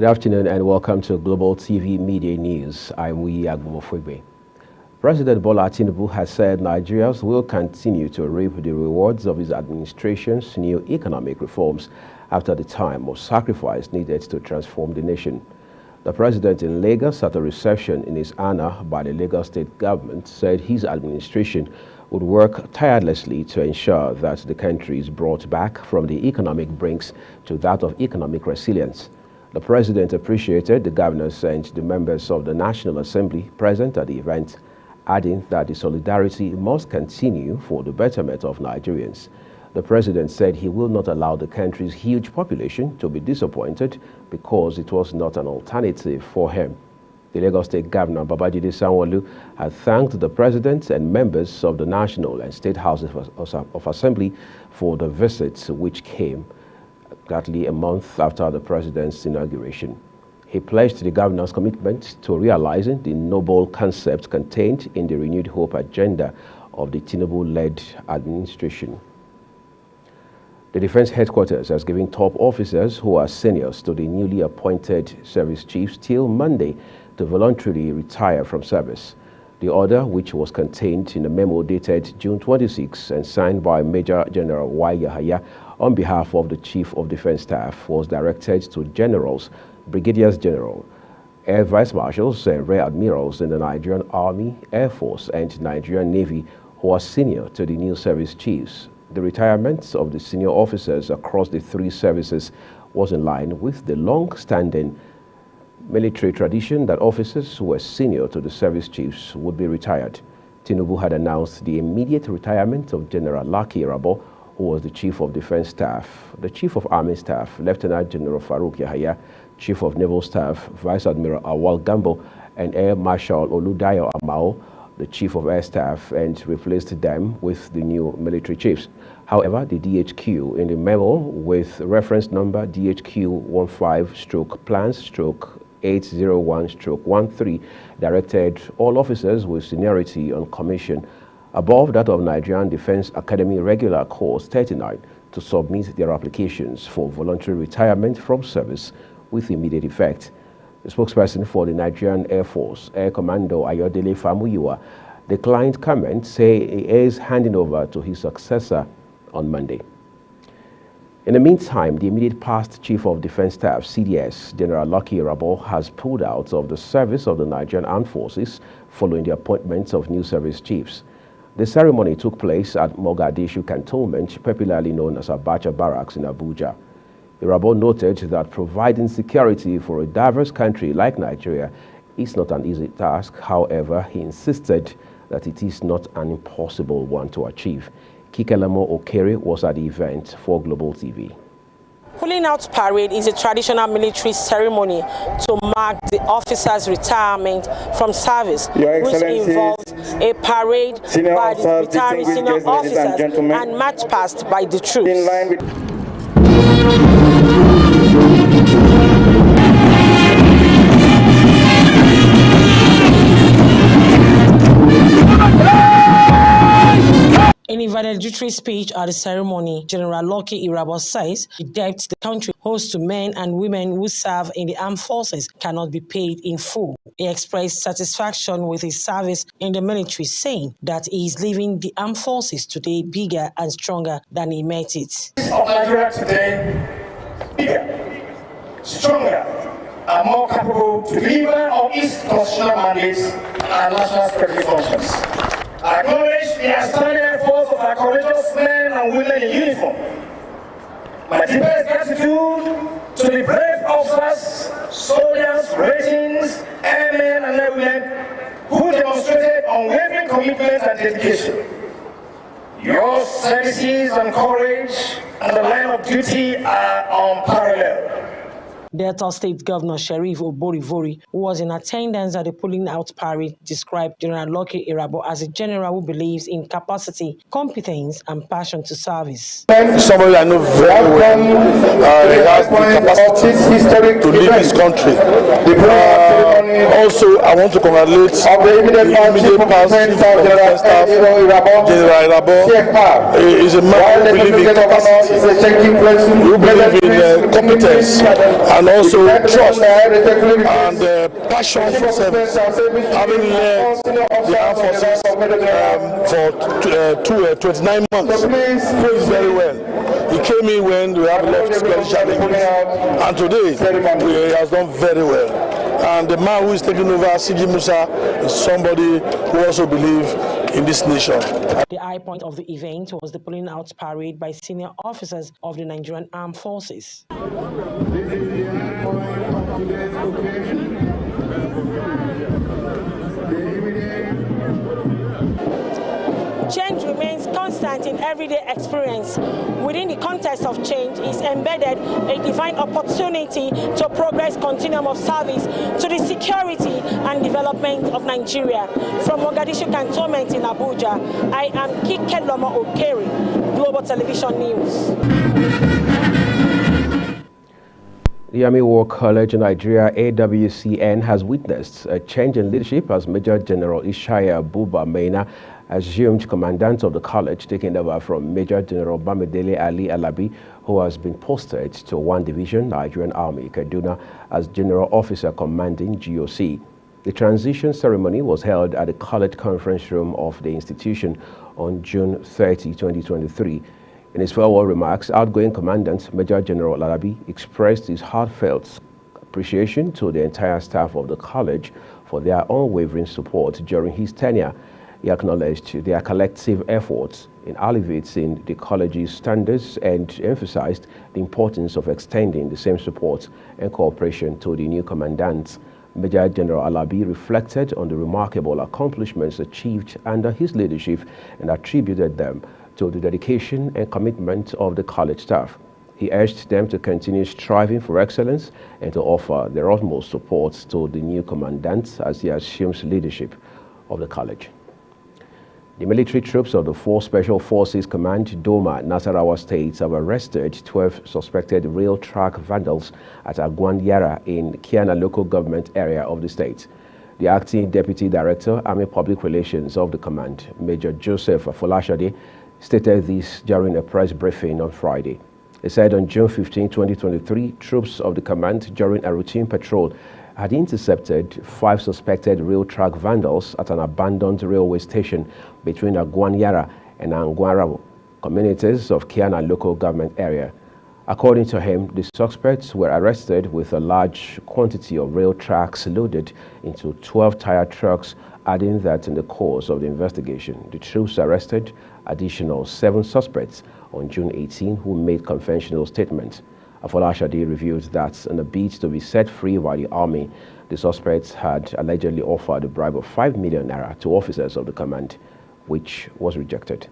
Good afternoon and welcome to Global TV Media News. I'm Wuyi Agbomofwegbe. President Bola Tinubu has said Nigerians will continue to reap the rewards of his administration's new economic reforms after the time of sacrifice needed to transform the nation. The president in Lagos at a reception in his honor by the Lagos state government said his administration would work tirelessly to ensure that the country is brought back from the economic brinks to that of economic resilience. The president appreciated the governors and the members of the National Assembly present at the event, adding that the solidarity must continue for the betterment of Nigerians. The president said he will not allow the country's huge population to be disappointed because it was not an alternative for him. The Lagos State Governor Babajide Sanwo-Olu had thanked the president and members of the National and State Houses of Assembly for the visits which came exactly a month after the president's inauguration. He pledged the governor's commitment to realizing the noble concepts contained in the renewed hope agenda of the Tinubu-led administration. The Defense Headquarters has given top officers who are seniors to the newly appointed service chiefs till Monday to voluntarily retire from service. The order, which was contained in a memo dated June 26 and signed by Major General Y. Yahaya on behalf of the Chief of Defense Staff, was directed to generals, brigadiers general, air vice marshals and rear admirals in the Nigerian Army, Air Force and Nigerian Navy who are senior to the new service chiefs. The retirements of the senior officers across the three services was in line with the long-standing military tradition that officers who were senior to the service chiefs would be retired. Tinubu had announced the immediate retirement of General Lucky Irabor, who was the Chief of Defense Staff, the Chief of Army Staff, Lieutenant General Farouk Yahaya, Chief of Naval Staff, Vice Admiral Awal Gambo, and Air Marshal Oludayo Amao, the Chief of Air Staff, and replaced them with the new military chiefs. However, the DHQ in the memo with reference number DHQ-15/plans/801/13 directed all officers with seniority on commission above that of Nigerian Defense Academy Regular Course 39 to submit their applications for voluntary retirement from service with immediate effect. The spokesperson for the Nigerian Air Force, Air Commando Ayodele Famuyiwa, declined comment, saying he is handing over to his successor on Monday. In the meantime, the immediate past Chief of Defense Staff, CDS, General Lucky Irabor, has pulled out of the service of the Nigerian Armed Forces following the appointment of new service chiefs. The ceremony took place at Mogadishu Cantonment, popularly known as Abacha Barracks in Abuja. Irabor noted that providing security for a diverse country like Nigeria is not an easy task. However, he insisted that it is not an impossible one to achieve. Kikelemo Okere was at the event for Global TV. Pulling out parade is a traditional military ceremony to mark the officer's retirement from service, which involves a parade by the retiring senior officers and march past by the troops. In a valedictory speech at the ceremony, General Lucky Irabor says the debt the country owes to men and women who serve in the armed forces cannot be paid in full. He expressed satisfaction with his service in the military, saying that he is leaving the armed forces today bigger and stronger than he met it. Of Nigeria today, bigger, stronger, and more capable to deliver on its constitutional mandates and national security functions. I acknowledge the outstanding efforts of our courageous men and women in uniform. My deepest gratitude to the brave officers, soldiers, ratings, airmen and airwomen who demonstrated unwavering commitment and dedication. Your services and courage and the line of duty are unparalleled. Delta State Governor Sheriff Oborivori, who was in attendance at the pulling out parade, described General Lucky Irabor as a general who believes in capacity, competence, and passion to service. Somebody I know very well, he has the capacity to lead this country. Also, I want to congratulate the immediate past Chief of Defense Staff, General Irabo. He is a man who believes in capacity, who believes in competence, and also trust and passion for service. Having led the armed forces for 29 months, plays very well. He came in when we have a lot of security challenges, and today he has done very well. And the man who is taking over, CG Musa, is somebody who also believes in this nation. The high point of the event was the pulling out parade by senior officers of the Nigerian Armed Forces. Change remains constant in everyday experience. Within the context of change is embedded a divine opportunity to progress continuum of service to the security and development of Nigeria. From Mogadishu Cantonment in Abuja, I am Kike Lomo Okeri, Global Television News. The Army War College in Nigeria, AWCN, has witnessed a change in leadership as Major General Ishaya Buba Maina assumed commandant of the college, taking over from Major General Bamidele Ali Alabi, who has been posted to 1 Division, Nigerian Army, Kaduna, as General Officer Commanding GOC. The transition ceremony was held at the college conference room of the institution on June 30, 2023. In his farewell remarks, outgoing Commandant Major General Alabi expressed his heartfelt appreciation to the entire staff of the college for their unwavering support during his tenure. He acknowledged their collective efforts in elevating the college's standards and emphasized the importance of extending the same support and cooperation to the new commandants. Major General Alabi reflected on the remarkable accomplishments achieved under his leadership and attributed them to the dedication and commitment of the college staff. He urged them to continue striving for excellence and to offer their utmost support to the new commandant as he assumes leadership of the college. The military troops of the 4 Special Forces Command, Doma, Nasarawa State, have arrested 12 suspected rail track vandals at Agwan-Yara in Kiana local government area of the state. The acting Deputy Director, Army Public Relations of the command, Major Joseph Afolashade, stated this during a press briefing on Friday. He said on June 15, 2023, troops of the command, during a routine patrol, had intercepted 5 suspected rail track vandals at an abandoned railway station between Agwan-Yara and Angwara communities of Kiana local government area. According to him, the suspects were arrested with a large quantity of rail tracks loaded into 12 tire trucks, adding that in the course of the investigation, the troops arrested additional 7 suspects on June 18 who made conventional statements. Afolashade revealed that in a bid to be set free by the army, the suspects had allegedly offered a bribe of 5 million naira to officers of the command, which was rejected.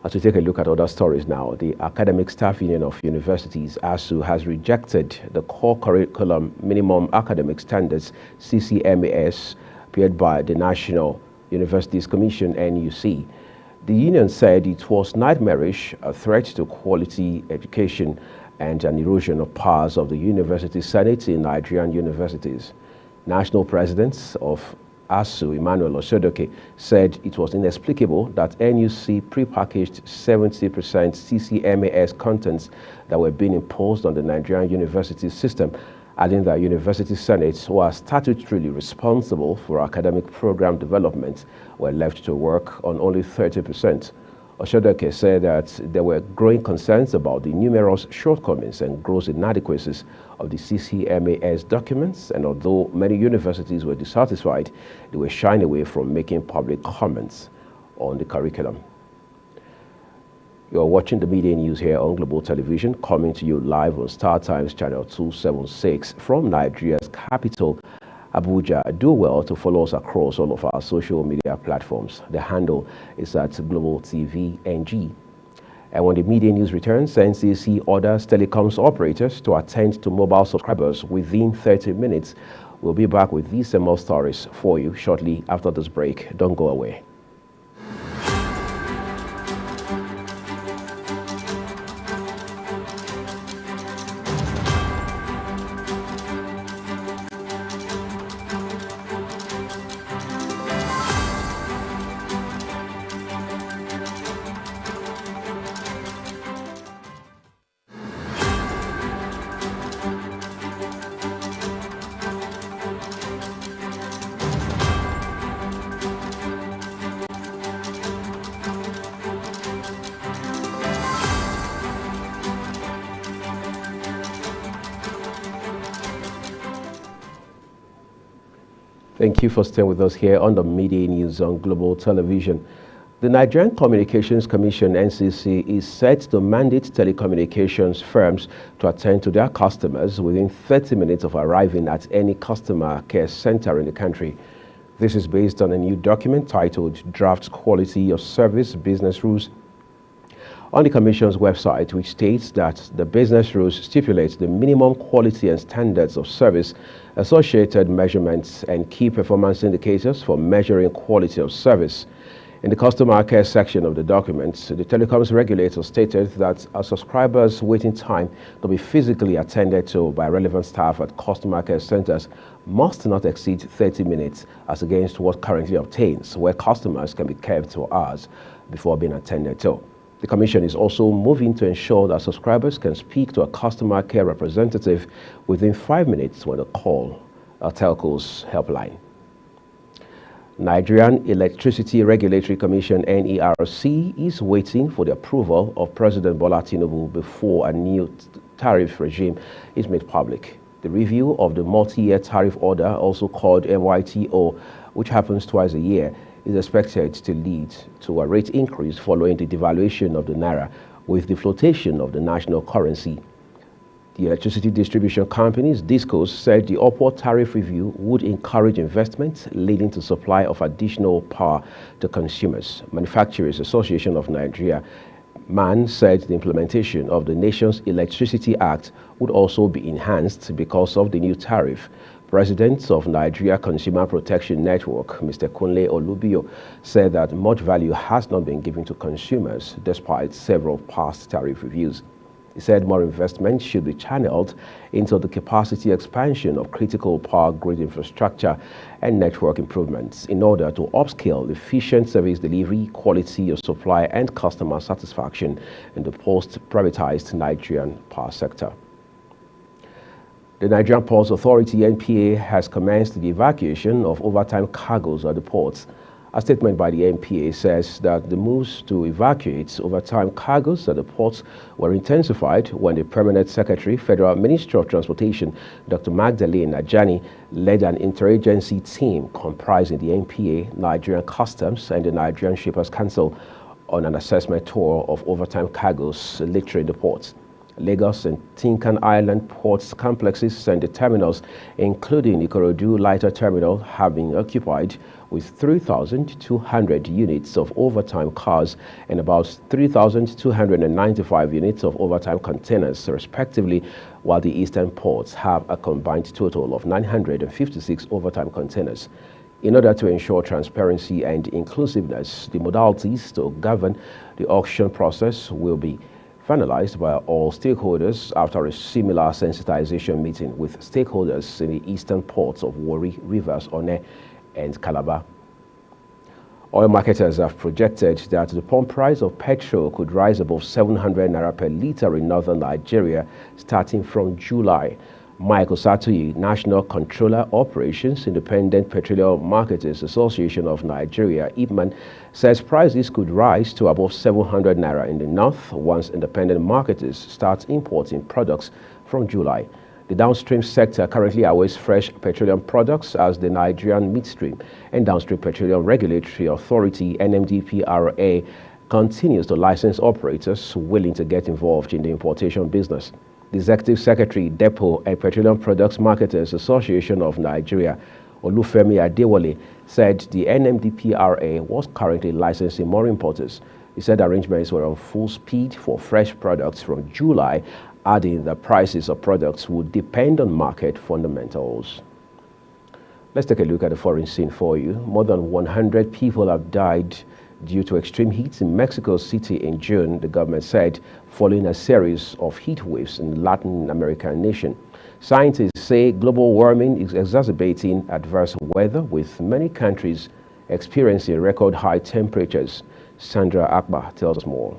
As we take a look at other stories now, the Academic Staff Union of Universities, ASU, has rejected the Core Curriculum Minimum Academic Standards, CCMAS, prepared by the National Universities Commission, NUC. The union said it was nightmarish, a threat to quality education, and an erosion of powers of the University Senate in Nigerian universities. National President of ASU, Emmanuel Oshodoke, said it was inexplicable that NUC prepackaged 70% CCMAS contents that were being imposed on the Nigerian university system, adding that university senates, who are statutorily responsible for academic program development, were left to work on only 30%. Oshodoke said that there were growing concerns about the numerous shortcomings and gross inadequacies of the CCMAS documents, and although many universities were dissatisfied, they were shying away from making public comments on the curriculum. You're watching the media news here on Global Television, coming to you live on Star Times channel 276 from Nigeria's capital, Abuja. Do well to follow us across all of our social media platforms. The handle is at Global TV NG. And when the media news returns, NCC orders telecoms operators to attend to mobile subscribers within 30 minutes. We'll be back with these and more stories for you shortly after this break. Don't go away. Thank you for staying with us here on the Midday News on Global Television. The Nigerian Communications Commission, NCC, is set to mandate telecommunications firms to attend to their customers within 30 minutes of arriving at any customer care center in the country. This is based on a new document titled Draft Quality of Service Business Rules on the Commission's website, which states that the business rules stipulate the minimum quality and standards of service, associated measurements, and key performance indicators for measuring quality of service. In the customer care section of the document, the telecoms regulator stated that a subscriber's waiting time to be physically attended to by relevant staff at customer care centers must not exceed 30 minutes as against what currently obtains, where customers can be kept for hours before being attended to. The Commission is also moving to ensure that subscribers can speak to a customer care representative within 5 minutes when they call a telco's helpline. Nigerian Electricity Regulatory Commission (NERC) is waiting for the approval of President Bola Tinubu before a new tariff regime is made public. The review of the multi-year tariff order, also called MYTO, which happens twice a year, is expected to lead to a rate increase following the devaluation of the naira with the flotation of the national currency. The electricity distribution companies, DISCOs, said the upward tariff review would encourage investment, leading to supply of additional power to consumers. Manufacturers Association of Nigeria, MAN, said the implementation of the nation's Electricity Act would also be enhanced because of the new tariff. President of Nigeria Consumer Protection Network, Mr. Kunle Olubio, said that much value has not been given to consumers despite several past tariff reviews. He said more investment should be channeled into the capacity expansion of critical power grid infrastructure and network improvements in order to upscale efficient service delivery, quality of supply, and customer satisfaction in the post-privatized Nigerian power sector. The Nigerian Ports Authority, NPA, has commenced the evacuation of overtime cargoes at the ports. A statement by the NPA says that the moves to evacuate overtime cargoes at the ports were intensified when the Permanent Secretary, Federal Ministry of Transportation, Dr. Magdalene Ajani, led an interagency team comprising the NPA, Nigerian Customs, and the Nigerian Shippers Council on an assessment tour of overtime cargoes littering the ports. Lagos and Tinkan Island ports complexes and the terminals, including Ikorodu Lighter Terminal, have been occupied with 3,200 units of overtime cars and about 3,295 units of overtime containers, respectively, while the eastern ports have a combined total of 956 overtime containers. In order to ensure transparency and inclusiveness, the modalities to govern the auction process will be finalized by all stakeholders after a similar sensitization meeting with stakeholders in the eastern ports of Warri, Rivers, One, and Calabar. Oil marketers have projected that the pump price of petrol could rise above 700 naira per litre in northern Nigeria starting from July. Michael Satuyi, National Controller Operations, Independent Petroleum Marketers Association of Nigeria, IPMAN, says prices could rise to above 700 naira in the north once independent marketers start importing products from July. The downstream sector currently awaits fresh petroleum products as the Nigerian Midstream and Downstream Petroleum Regulatory Authority, NMDPRA, continues to license operators willing to get involved in the importation business. The Executive Secretary, Depot and Petroleum Products Marketers Association of Nigeria, Olufemi Adewale, said the NMDPRA was currently licensing more importers. He said arrangements were on full speed for fresh products from July, adding that prices of products would depend on market fundamentals. Let's take a look at the foreign scene for you. More than 100 people have died due to extreme heat in Mexico City in June, the government said, following a series of heat waves in the Latin American nation. Scientists say global warming is exacerbating adverse weather, with many countries experiencing record high temperatures. Sandra Akbar tells us more.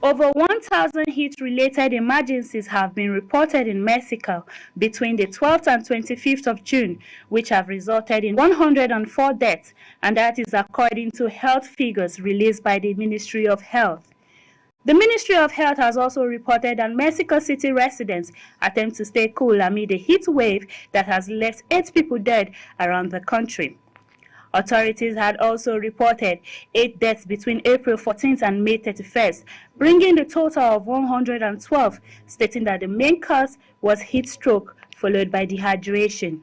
Over 1,000 heat-related emergencies have been reported in Mexico between the 12th and 25th of June, which have resulted in 104 deaths, and that is according to health figures released by the Ministry of Health. The Ministry of Health has also reported that Mexico City residents attempt to stay cool amid a heat wave that has left 8 people dead around the country. Authorities had also reported 8 deaths between April 14th and May 31st, bringing the total of 112, stating that the main cause was heat stroke followed by dehydration.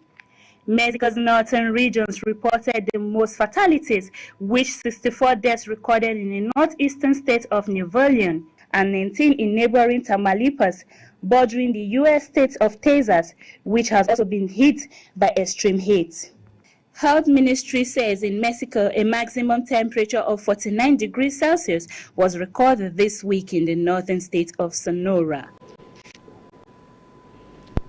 Mexico's northern regions reported the most fatalities, with 64 deaths recorded in the northeastern state of Nuevo León and 19 in neighboring Tamaulipas, bordering the U.S. state of Texas, which has also been hit by extreme heat. Health Ministry says in Mexico, a maximum temperature of 49 degrees Celsius was recorded this week in the northern state of Sonora.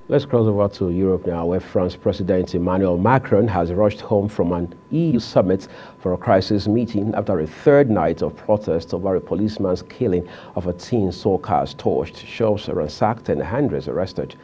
Let's cross over to Europe now, where France President Emmanuel Macron has rushed home from an EU summit for a crisis meeting after a third night of protest over a policeman's killing of a teen, saw cars torched, shops ransacked and hundreds arrested.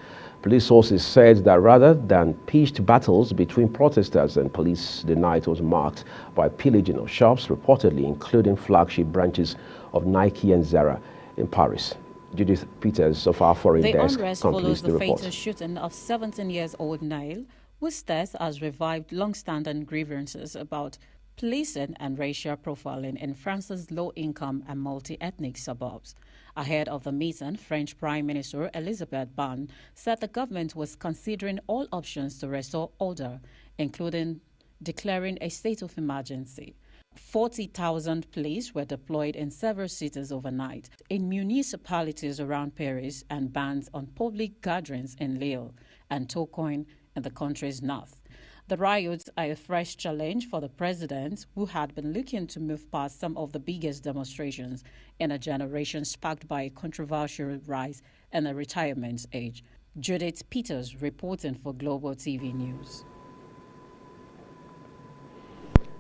Police sources said that rather than pitched battles between protesters and police, the night was marked by pillaging of shops, reportedly including flagship branches of Nike and Zara in Paris. Judith Peters of our foreign desk unrest completes follows the the report. fatal shooting of 17-year-old Nail, whose death has revived long-standing grievances about policing and racial profiling in France's low-income and multi-ethnic suburbs. Ahead of the meeting, French Prime Minister Elisabeth Borne said the government was considering all options to restore order, including declaring a state of emergency. 40,000 police were deployed in several cities overnight, in municipalities around Paris, and bans on public gatherings in Lille and Tourcoing in the country's north. The riots are a fresh challenge for the president, who had been looking to move past some of the biggest demonstrations in a generation sparked by a controversial rise in the retirement age. Judith Peters reporting for Global TV News.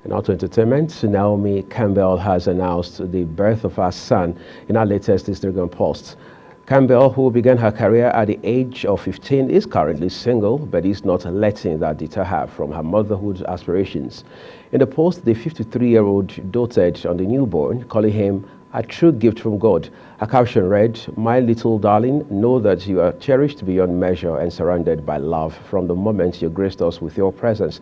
And now to entertainment, Naomi Campbell has announced the birth of her son in her latest Instagram post. Campbell, who began her career at the age of 15, is currently single, but is not letting that deter her from her motherhood aspirations. In the post, the 53-year-old doted on the newborn, calling him a true gift from God. Her caption read, "My little darling, know that you are cherished beyond measure and surrounded by love from the moment you graced us with your presence.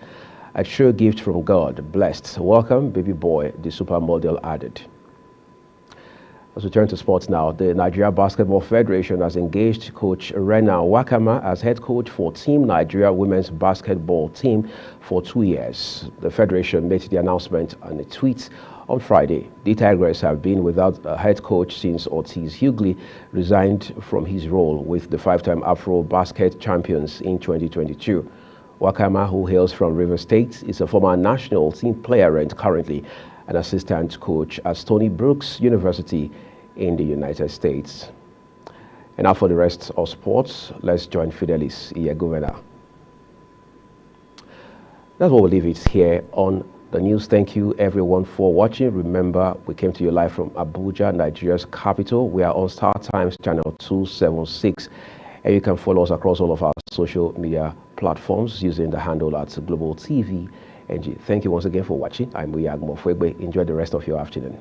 A true gift from God, blessed. Welcome, baby boy," the supermodel added. As we turn to sports now, the Nigeria Basketball Federation has engaged coach Rena Wakama as head coach for Team Nigeria women's basketball team for 2 years. The federation made the announcement on a tweet on Friday. The Tigers have been without a head coach since Ortiz Hughley resigned from his role with the 5-time Afro Basket champions in 2022. Wakama, who hails from River State, is a former national team player and currently an assistant coach at Stony Brooks University in the United States. And now for the rest of sports, let's join Fidelis Iyegovena. That's what we'll leave it here on the news. Thank you everyone for watching. Remember, we came to you live from Abuja, Nigeria's capital. We are on Star Times channel 276, and you can follow us across all of our social media platforms using the handle at Global TV NG. Thank you once again for watching. I'm Uyag Mofwegbe. Enjoy the rest of your afternoon.